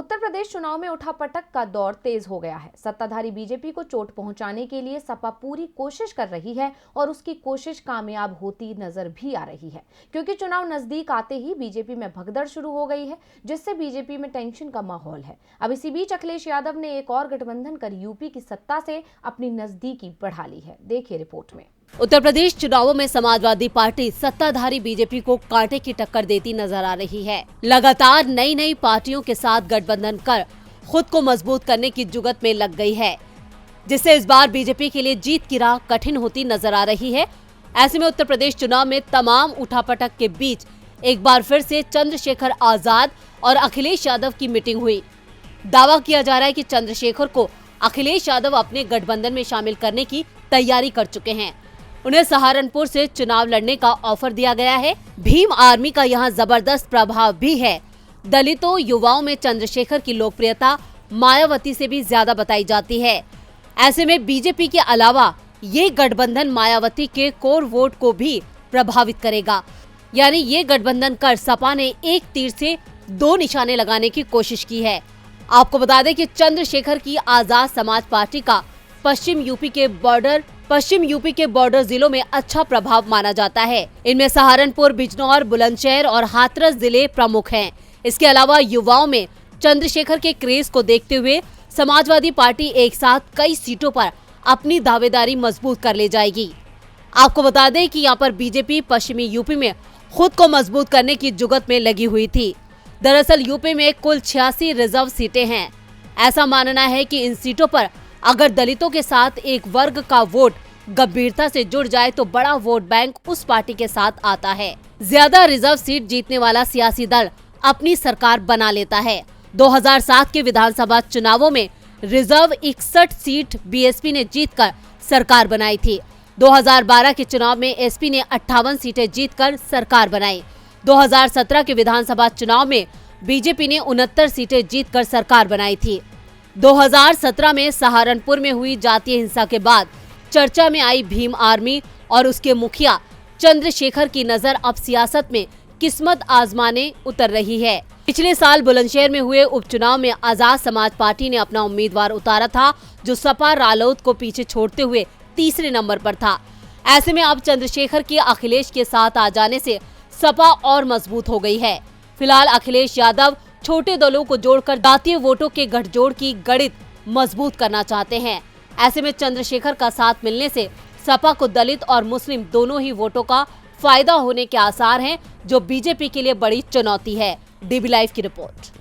उत्तर प्रदेश चुनाव में उठापटक का दौर तेज हो गया है। सत्ताधारी बीजेपी को चोट पहुंचाने के लिए सपा पूरी कोशिश कर रही है और उसकी कोशिश कामयाब होती नजर भी आ रही है, क्योंकि चुनाव नजदीक आते ही बीजेपी में भगदड़ शुरू हो गई है, जिससे बीजेपी में टेंशन का माहौल है। अब इसी बीच अखिलेश यादव ने एक और गठबंधन कर यूपी की सत्ता से अपनी नजदीकी बढ़ा ली है। देखिए रिपोर्ट में। उत्तर प्रदेश चुनावों में समाजवादी पार्टी सत्ताधारी बीजेपी को कांटे की टक्कर देती नजर आ रही है। लगातार नई पार्टियों के साथ गठबंधन कर खुद को मजबूत करने की जुगत में लग गई है, जिससे इस बार बीजेपी के लिए जीत की राह कठिन होती नजर आ रही है। ऐसे में उत्तर प्रदेश चुनाव में तमाम उठापटक के बीच एक बार फिर से चंद्रशेखर आजाद और अखिलेश यादव की मीटिंग हुई। दावा किया जा रहा है कि चंद्रशेखर को अखिलेश यादव अपने गठबंधन में शामिल करने की तैयारी कर चुके हैं। उन्हें सहारनपुर से चुनाव लड़ने का ऑफर दिया गया है। भीम आर्मी का यहाँ जबरदस्त प्रभाव भी है। दलितों युवाओं में चंद्रशेखर की लोकप्रियता मायावती से भी ज्यादा बताई जाती है। ऐसे में बीजेपी के अलावा ये गठबंधन मायावती के कोर वोट को भी प्रभावित करेगा। यानी ये गठबंधन कर सपा ने एक तीर से दो निशाने लगाने की कोशिश की है। आपको बता दें कि चंद्रशेखर की आजाद समाज पार्टी का पश्चिम यूपी के बॉर्डर जिलों में अच्छा प्रभाव माना जाता है। इनमें सहारनपुर, बिजनौर, बुलंदशहर और हाथरस जिले प्रमुख हैं। इसके अलावा युवाओं में चंद्रशेखर के क्रेज को देखते हुए समाजवादी पार्टी एक साथ कई सीटों पर अपनी दावेदारी मजबूत कर ले जाएगी। आपको बता दें कि यहाँ पर बीजेपी पश्चिमी यूपी में खुद को मजबूत करने की जुगत में लगी हुई थी। दरअसल यूपी में कुल 86 रिजर्व सीटें हैं। ऐसा मानना है कि इन सीटों पर अगर दलितों के साथ एक वर्ग का वोट गंभीरता से जुड़ जाए तो बड़ा वोट बैंक उस पार्टी के साथ आता है। ज्यादा रिजर्व सीट जीतने वाला सियासी दल अपनी सरकार बना लेता है। 2007 के विधानसभा चुनावों में रिजर्व 61 सीट बीएसपी ने जीतकर सरकार बनाई थी। 2012 के चुनाव में एसपी ने 58 सीटें जीतकर सरकार बनाई। 2017 के विधानसभा चुनाव में बीजेपी ने 69 सीटें जीतकर सरकार बनाई थी। 2017 में सहारनपुर में हुई जातीय हिंसा के बाद चर्चा में आई भीम आर्मी और उसके मुखिया चंद्रशेखर की नजर अब सियासत में किस्मत आजमाने उतर रही है। पिछले साल बुलंदशहर में हुए उपचुनाव में आजाद समाज पार्टी ने अपना उम्मीदवार उतारा था, जो सपा रालोद को पीछे छोड़ते हुए तीसरे नंबर पर था। ऐसे में अब चंद्रशेखर के अखिलेश के साथ आ जाने से सपा और मजबूत हो गई है। फिलहाल अखिलेश यादव छोटे दलों को जोड़कर जातीय वोटों के गठजोड़ की गणित मजबूत करना चाहते हैं। ऐसे में चंद्रशेखर का साथ मिलने से सपा को दलित और मुस्लिम दोनों ही वोटों का फायदा होने के आसार हैं, जो बीजेपी के लिए बड़ी चुनौती है। डीबी लाइव की रिपोर्ट।